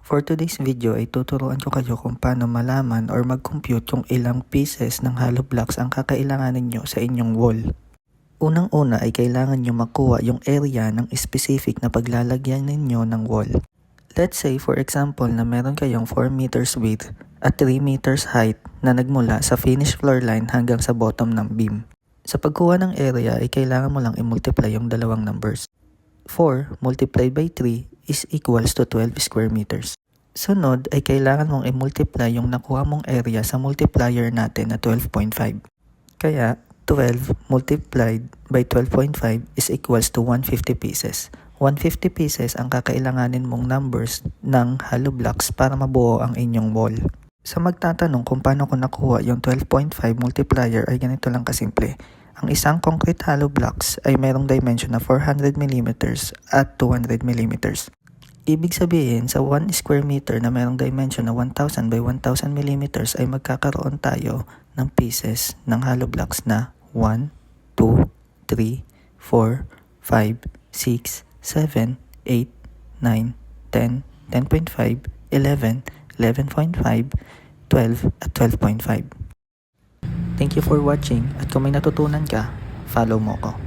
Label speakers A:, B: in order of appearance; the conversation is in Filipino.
A: For today's video ay tuturuan ko kayo kung paano malaman or mag-compute kung ilang pieces ng hollow blocks ang kakailanganin nyo sa inyong wall. Unang-una ay kailangan nyo makuha yung area ng specific na paglalagyan ninyo ng wall. Let's say for example na meron kayong 4 meters width at 3 meters height na nagmula sa finished floor line hanggang sa bottom ng beam. Sa pagkuha ng area ay kailangan mo lang i-multiply yung dalawang numbers. 4 multiplied by 3 is equals to 12 square meters. Sunod ay kailangan mong i-multiply yung nakuha mong area sa multiplier natin na 12.5. Kaya 12 multiplied by 12.5 is equals to 150 pieces. 150 pieces ang kakailanganin mong numbers ng hollow blocks para mabuo ang inyong wall. Sa magtatanong kung paano ko nakuha yung 12.5 multiplier ay ganito lang kasimple. Ang isang concrete hollow blocks ay mayroong dimension na 400mm at 200mm. Ibig sabihin sa 1 square meter na mayroong dimension na 1000 by 1000mm ay magkakaroon tayo ng pieces ng hollow blocks na 1, 2, 3, 4, 5, 6, 7, 8, 9, 10, 10.5, 11, 11.5, 12 at 12.5. Thank you for watching at kung may natutunan ka, follow mo ko.